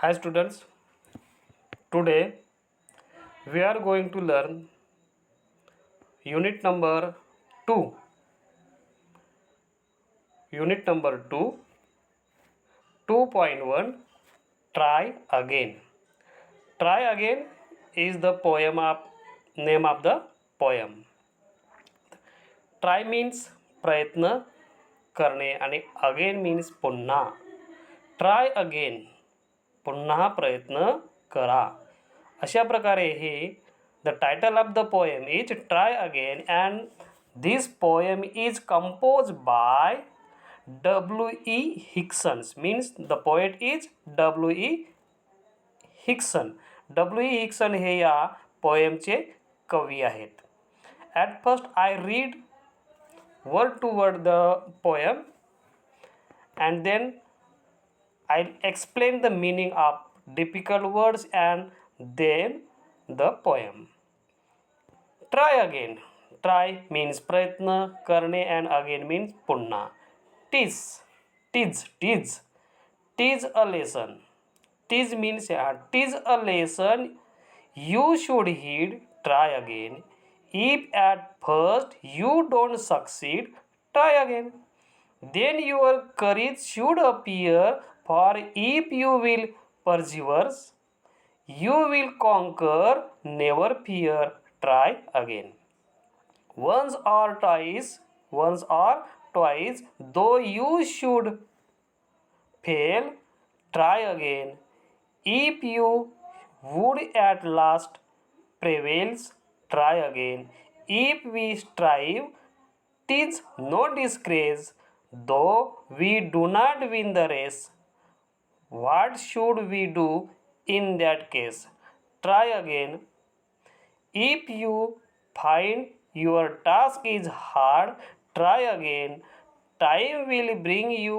Hi students, today we are going to learn unit number 2. Unit number 2, 2.1, Try Again. Try Again is the name of the poem. Try means प्रयत्न करणे आणि again means पुन्हा. Try again पुन्हा प्रयत्न करा. अशा प्रकारे हे the title of the poem is try again and this poem is compose bye W.E. Hickson. Means the poet is W.E. Hickson. W.E. Hickson हे या पोएमचे कवी आहेत. At first I read word to word the poem and then I'll explain the meaning of difficult words and then the poem. Try again. Try means प्रयत्न करणे and again means पुन्हा. Tease a lesson. Tease means tease a lesson you should heed. Try again. If at first you don't succeed, try again. Then your courage should appear, for if you will persevere, you will conquer. Never fear, try again. Once or twice, though you should fail, try again. If you would at last prevails, try again. If we strive, 'tis no disgrace, though we do not win the race. What should we do in that case? Try again. If you find your task is hard, try again. Time will bring you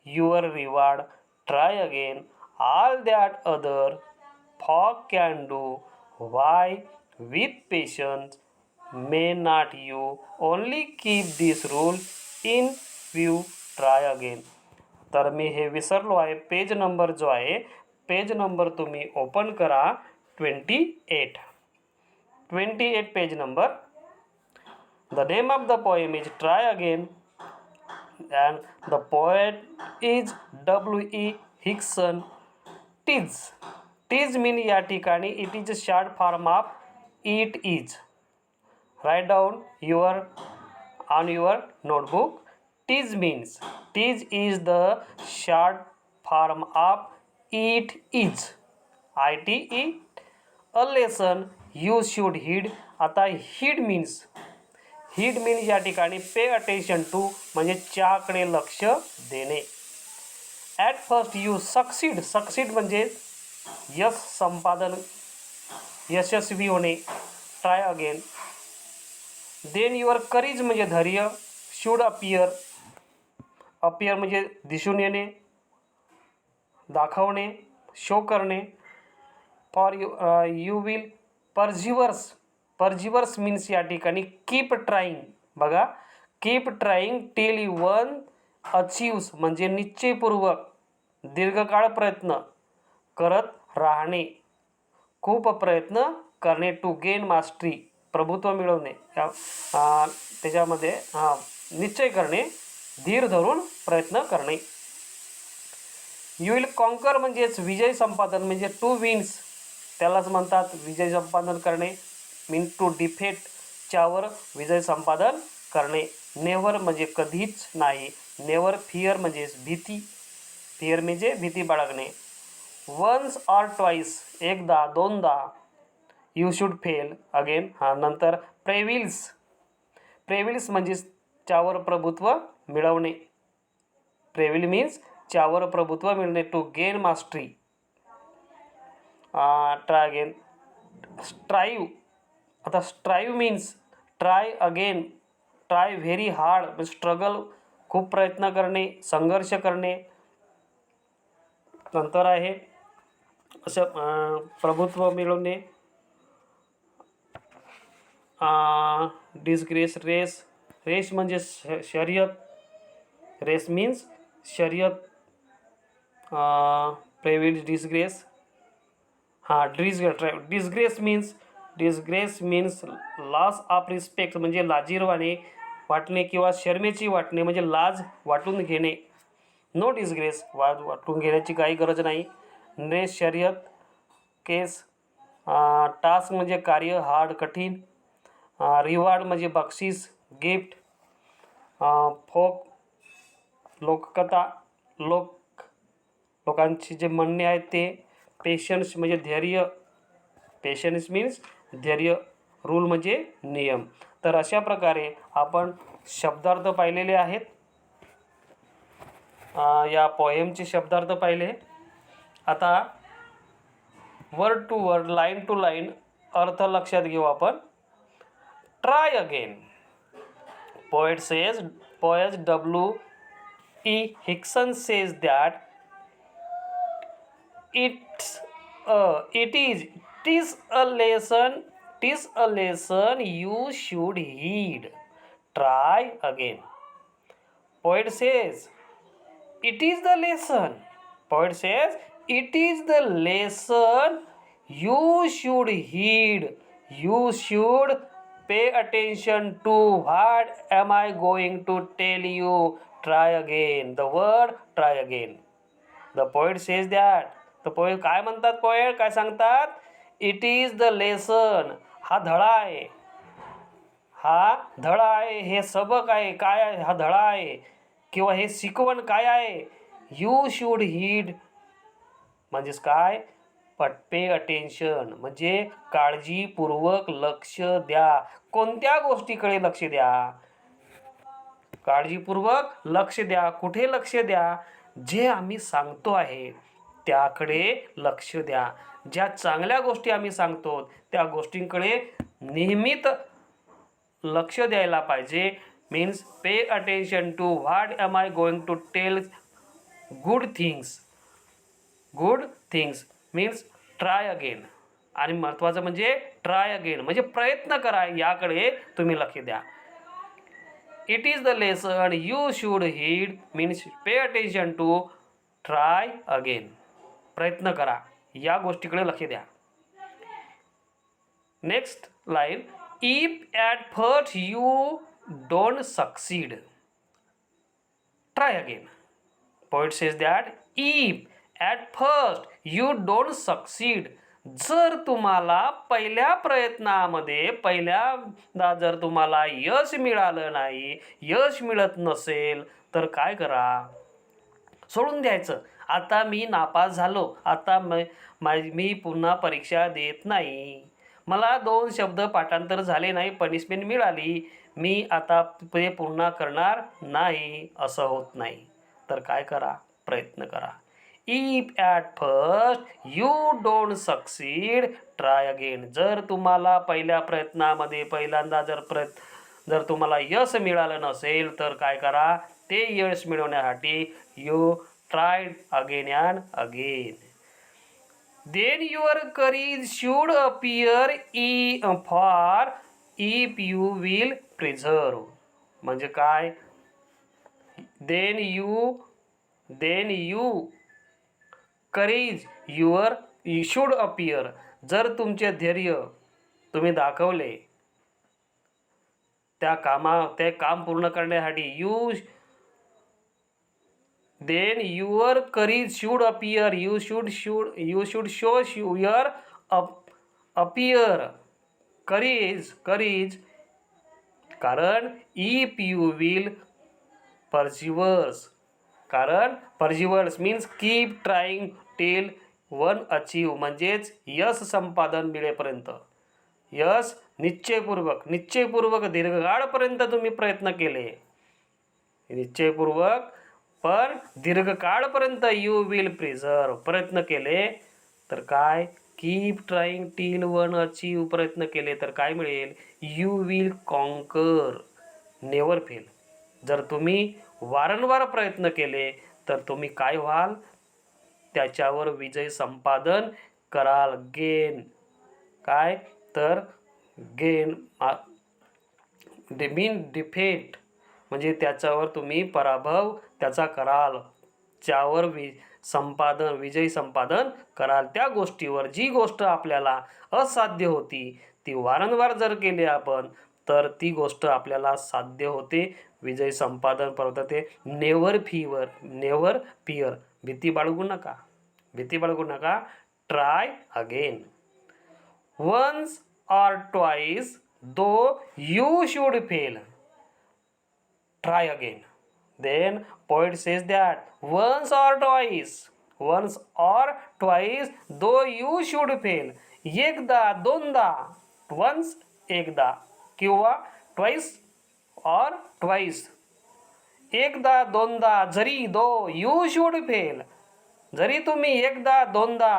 your reward. Try again. All that other folk can do, why with patience may not you only keep this rule in view. Try again. तर मी हे विसरलो आहे. Page number जो आहे, page number तुम्ही open करा 28 page number. The name of the poem is try again and the poet is W.E. Hickson. Tease mean या ठिकाणी it is a short form of it is. Write down on your notebook. Tease is the short form of it is. ITE. A lesson you should heed. आता heed means या ठिकाणी पे attention to म्हणजे च्याकडे लक्ष देणे. At first you succeed म्हणजे यशस्वी होणे. Try again. Then your courage म्हणजे धैर्य. शुड अपियर म्हणजे दिसून येणे, दाखवणे, शो करणे. For you will persevere means या ठिकाणी कीप ट्राईंग. बघा, keep trying till you one achieves म्हणजे निश्चयपूर्वक दीर्घकाळ प्रयत्न करत राहणे, खूप प्रयत्न करणे. टू गेन मास्टरी प्रभुत्व मिळवणे, त्याच्यामध्ये निश्चय करणे, धीर धरून प्रयत्न करणे. यू विल कॉन्कर म्हणजेच विजय संपादन म्हणजे टू विन्स त्यालाच म्हणतात विजय संपादन करणे. मीन टू डिफेट च्यावर विजय संपादन करणे. नेव्हर म्हणजे कधीच नाही. नेव्हर फिअर म्हणजे फिअर म्हणजे भीती बाळगणे. वन्स ऑर ट्वाईस एकदा दोनदा. यू शुड फेल अगेन नंतर. प्रेविल्स म्हणजे च्यावर प्रभुत्व मिळवणे. प्रेविल मीन्स च्यावर प्रभुत्व मिळणे. To gain mastery. Try again. आता strive means try again. Try very hard struggle खूप प्रयत्न करणे, संघर्ष करणे. नंतर आहे असं प्रभुत्व मिळवणे. डिस्ग्रेस. रेस म्हणजे शर्यत. रेस मीन्स शर्यत. Prevent disgrace. हां, disgrace means loss of respect, म्हणजे लाजिरवाणे वाटणे किंवा शर्मेची वाटणे, म्हणजे लाज वाटून घेणे. नो डिसग्रेस, वाटून घेण्याची काही गरज नाही. रेस शर्यत. केस. टास्क म्हणजे कार्य, हार्ड कठीण. रिवॉर्ड म्हणजे बक्षीस, गिफ्ट. फोक लोककथा, लोकांची जे म्हणणे आहेत ते. पेशन्स म्हणजे धैर्य, पेशन्स मीन्स धैर्य. रूल म्हणजे नियम. तर अशा प्रकारे आपण शब्दार्थ पाहिलेले आहेत. या पोएमचे शब्दार्थ पाहिले. आता word to word, line to line अर्थ लक्षात घेऊ आपण. Try again. Poet W.E. Hickson says that it is a lesson you should heed. Try again. Poet says it is the lesson. Poet says it is the lesson you should heed. You should pay attention to what am I going to tell you. Try again. The word try again. The poet says that. The poet काय म्हणतात, poet काय सांगतात? It is the lesson. हा धडा आहे, हा धडा आहे, हे सबक आहे. काय आहे हा धडा आहे किंवा हे शिकवण काय आहे? यू शूड हीड म्हणजेच काय? पे अटेन्शन म्हणजे काळजीपूर्वक लक्ष द्या. कोणत्या गोष्टीकडे लक्ष द्या? काळजीपूर्वक लक्ष द्या. कुठे लक्ष द्या? जे आम्ही सांगतो आहे त्याकडे लक्ष द्या. ज्या चांगल्या गोष्टी आम्ही सांगतो त्या गोष्टींकडे नेहमीच लक्ष द्यायला पाहिजे. Means pay attention to what am I going to tell. Good things means try again. आणि महत्त्वाचं म्हणजे ट्राय अगेन म्हणजे प्रयत्न करा, याकडे तुम्ही लक्ष द्या. It is the lesson you should heed means pay attention to. Try again प्रयत्न करा, या गोष्टीकडे लक्ष द्या. Next line. If at first you don't succeed try again. Poet says that if at first you don't succeed. जर तुम्हाला पहिल्या प्रयत्नामध्ये पहिल्यांदा जर तुम्हाला यश मिळालं नाही, यश मिळत नसेल तर काय करा? सोडून द्यायचं. आता मी नापास झालो, आता मी पुन्हा परीक्षा देत नाही, मला 2 शब्द पाठांतर झाले नाही, पनिशमेंट मिळाली, मी आता ते पुन्हा करणार नाही, असं होत नाही. तर काय करा? प्रयत्न करा. If at first you don't succeed try again. जर तुम्हाला पहिल्या प्रयत्नामध्ये पहिल्यांदा जर तुम्हाला यश मिळालं नसेल तर काय करा? ते यश मिळवण्यासाठी you try again and again. Then your courage should appear for if you will preserve. म्हणजे काय? Then you courage your should appear. जर तुमचे धैर्य तुम्ही दाखवले ते काम पूर्ण करण्यासाठी, then your courage should appear. You should show your appear courage. कारण if you will persevere means keep trying till one achieve. म्हणजेच यश संपादन मिळेपर्यंत, यश निश्चयपूर्वक दीर्घकाळपर्यंत तुम्ही प्रयत्न केले, निश्चयपूर्वक पण दीर्घकाळपर्यंत यू विल प्रिझर्व प्रयत्न केले तर काय? Keep trying till one achieve प्रयत्न केले तर काय मिळेल? You will conquer never fail. जर तुम्ही वारंवार प्रयत्न केले तर तुम्ही काय व्हाल? त्याच्यावर विजय संपादन कराल. गेन काय? तर गेन डिफेट म्हणजे त्याच्यावर तुम्ही पराभव त्याचा कराल, त्यावर संपादन विजय संपादन कराल. त्या गोष्टीवर जी गोष्ट आपल्याला असाध्य होती ती वारंवार जर केली आपण तर ती गोष्ट आपल्याला साध्य होते, विजय संपादन करते. नेव्हर फिअर, भीती बाळगू नका. Try again. Once or twice, though you should fail, try again. Then poet says that once or twice, though you should fail, एकदा दोनदा, once एकदा किंवा twice or twice, एकदा दोनदा जरी, though you should fail, जरी तुम्ही एकदा दोनदा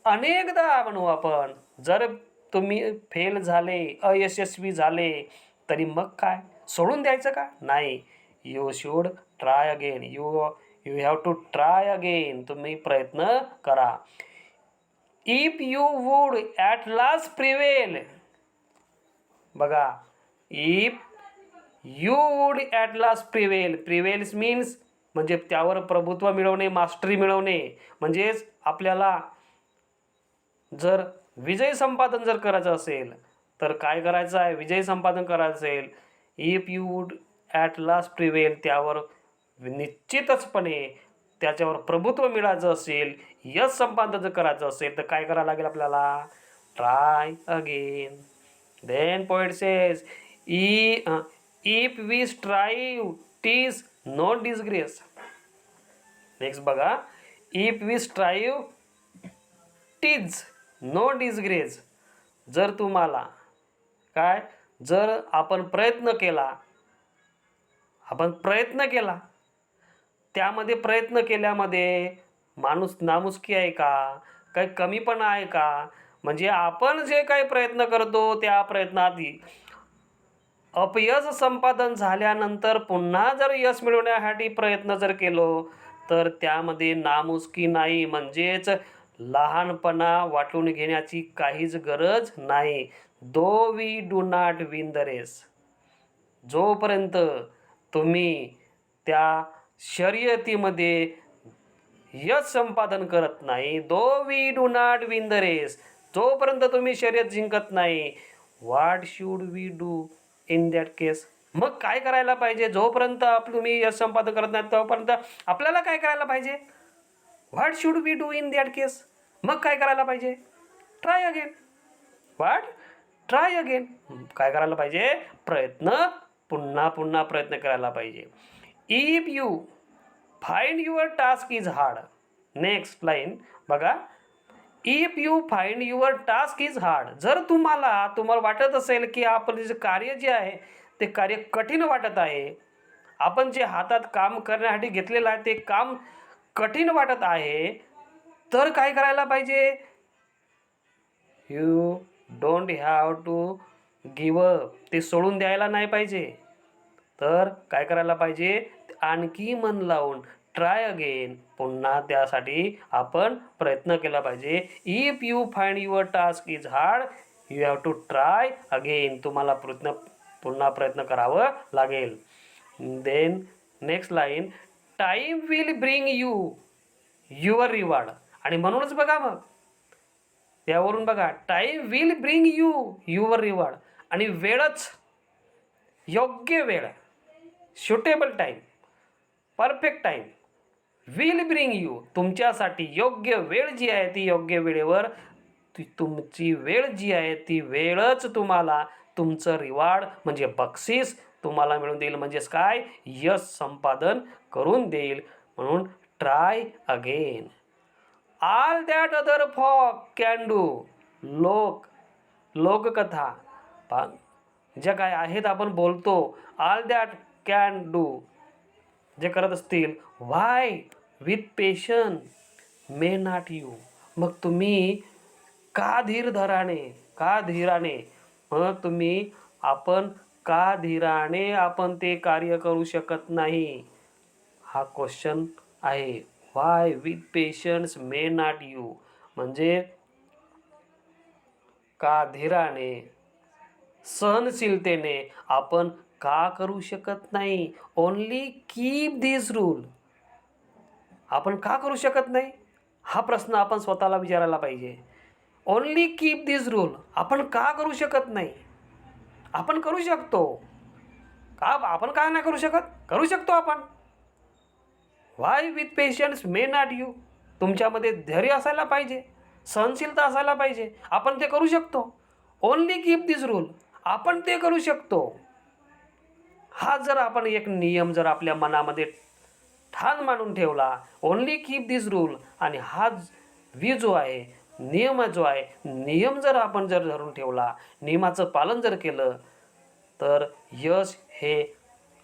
अनेकदा म्हणू आपण, जर तुम्ही फेल झाले, अयशस्वी झाले तरी मग काय सोडून द्यायचं का? नाही. You should try again. You have to try again. तुम्ही प्रयत्न करा. If you would at last prevail. बघा, if you would at last prevails means म्हणजे त्यावर प्रभुत्व मिळवणे, मास्टरी मिळवणे. म्हणजेच आपल्याला जर विजय संपादन जर करायचं असेल तर काय करायचं आहे? विजय संपादन करायचं असेल, if you would at last prevail, त्यावर निश्चितचपणे त्याच्यावर प्रभुत्व मिळायचं असेल, यश संपादन जर करायचं असेल तर काय करायला लागेल आपल्याला? Try again. Then poet says if we strive tease no disgrace. Next बघा, if we strive tease no disgrace. जर तुम्हाला काय, जर आपण प्रयत्न केला त्यामध्ये प्रयत्न केल्यामध्ये माणूस नामुष्की आहे का? काही कमीपणा आहे का? म्हणजे आपण जे काही प्रयत्न करतो त्या प्रयत्नात अपयश संपादन झाल्यानंतर पुन्हा जर यश मिळवण्यासाठी प्रयत्न जर केलो तर त्यामध्ये नामुष्की नाही, म्हणजेच लहानपणा वाटून घेण्याची काहीच गरज नाही. Though we do not win the race. जोपर्यंत तुम्ही त्या शर्यतीमध्ये यश संपादन करत नाही, though we do not win the race, जोपर्यंत तुम्ही शर्यत जिंकत नाही, what should we do in that case. मग काय करायला पाहिजे? जोपर्यंत तुम्ही यश संपादन करत नाही तोपर्यंत आपल्याला काय करायला पाहिजे? What should we do in that case. मग काय करायला पाहिजे? Try again. Try again. काय करायला पाहिजे? पुन्हा प्रयत्न करायला पाहिजे. If you find your task is hard. Next line बघा, if you find your task is hard. जर तुम्हाला वाटत असेल की आपले जे कार्य जे आहे ते कार्य कठीण वाटत आहे, आपण जे हातात काम करण्यासाठी घेतलेलं आहे ते काम कठीण वाटत आहे, तर काय करायला पाहिजे? You don't have to give up. ते सोडून द्यायला नाही पाहिजे. तर काय करायला पाहिजे? आणखी मन लावून ट्राय अगेन, पुन्हा त्यासाठी आपण प्रयत्न केला पाहिजे. If you find your task is hard, you have to try again. तुम्हाला पुन्हा प्रयत्न करावं लागेल. Then next line, time will bring you your reward. आणि म्हणूनच बघा, मग त्यावरून बघा, time will bring you your reward. आणि वेळच, योग्य वेळ, suitable time, perfect time, will bring you, तुमच्यासाठी योग्य वेळ जी आहे ती योग्य वेळेवर, तुमची वेळ जी आहे ती वेळच तुम्हाला तुमचं रिवॉर्ड म्हणजे बक्षीस तुम्हाला मिळून देईल. म्हणजेच काय? यश संपादन करून देईल. म्हणून try again. All that other फॉक कॅन डू. लोककथा ज्या काय आहेत आपण बोलतो, ऑल दॅट कॅन डू, जे करत असतील, why with patience may not you. मग तुम्ही का धीराने मग तुम्ही का धीराने आपण ते कार्य करू शकत नाही? हा क्वेश्चन आहे. Why with patience may not you, म्हणजे का धीराने, सहनशीलतेने आपण का करू शकत नाही? Only keep this rule. आपण का करू शकत नाही? हा प्रश्न आपण स्वतःला विचारायला पाहिजे. Only keep this rule. आपण का करू शकत नाही? आपण करू शकतो. का आपण काय नाही करू शकत? करू शकतो आपण. Why with patience may not you. तुमच्यामध्ये धैर्य असायला पाहिजे, सहनशीलता असायला पाहिजे. आपण ते करू शकतो. Only keep this rule. आपण ते करू शकतो. हा जर आपण एक नियम जर आपल्या मनामध्ये ठाण मांडून ठेवला, ओन्ली कीप दिस रूल, आणि हा जो आहे नियम जो आहे, नियम जर आपण जर धरून ठेवला, नियमाचं पालन जर केलं, तर यश हे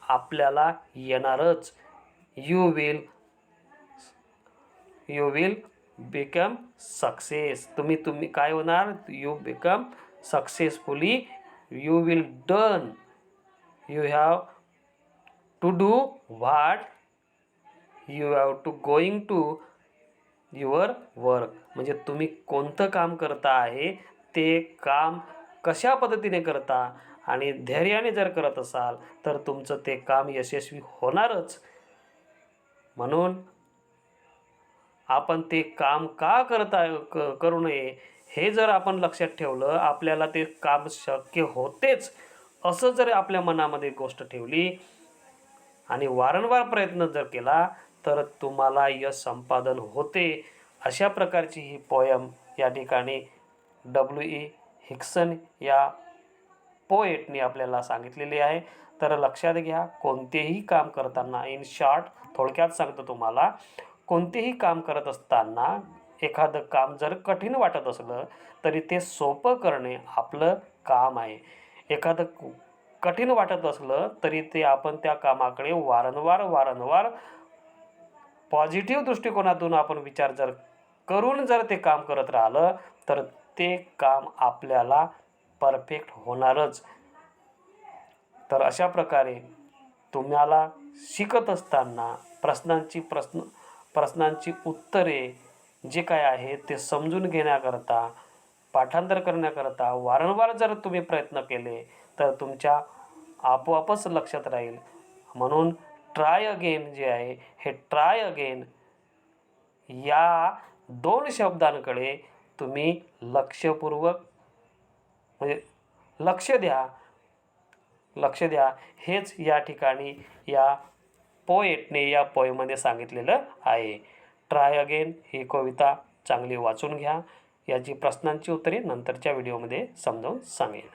आपल्याला येणारच. You will become success. तुम्ही काय होणार? You become successfully. You will done. You have to do what you have to going to your work. म्हणजे तुम्ही कोणतं काम करता आहे, ते काम कशा पद्धतीने करता आणि धैर्याने जर करत असाल तर तुमचं ते काम यशस्वी होणारच. म्हणून आपण ते काम का करू नये हे जर आपण लक्षात ठेवलं, आपल्याला ते काम शक्य होतेच असं जर आपल्या मनामध्ये गोष्ट ठेवली आणि वारंवार प्रयत्न जर केला तर तुम्हाला यश संपादन होते. अशा प्रकारची ही पोयम या ठिकाणी W.E. हिक्सन या पोएटनी आपल्याला सांगितलेली आहे. तर लक्षात घ्या, कोणतेही काम करताना, इन शॉर्ट थोडक्यात सांगतो तुम्हाला, कोणतेही काम करत असताना एखादं काम जर कठीण वाटत असलं तरी ते सोपं करणे आपलं काम आहे. एखादं कठीण वाटत असलं तरी ते आपण त्या कामाकडे वारंवार पॉझिटिव्ह दृष्टिकोनातून आपण विचार जर करून जर ते काम करत राहिलं तर ते काम आपल्याला परफेक्ट होणारच. तर अशा प्रकारे तुम्हाला शिकत असताना प्रश्नांची उत्तरे जे काय आहे ते समजून घेण्याकरता, पाठांतर करण्याकरता वारंवार जर तुम्ही प्रयत्न केले तर तुमच्या आपोआपच लक्षात राहील. म्हणून ट्राय अगेन जे आहे, हे ट्राय अगेन या 2 शब्दांकडे तुम्ही लक्षपूर्वक म्हणजे लक्ष द्या. हेच या ठिकाणी या पोएटने या पोयमध्ये सांगितलेलं आहे. ट्राय अगेन ही कविता चांगली वाचून घ्या. याची प्रश्नांची उत्तरे नंतरच्या व्हिडिओमध्ये समजावून सांगेन.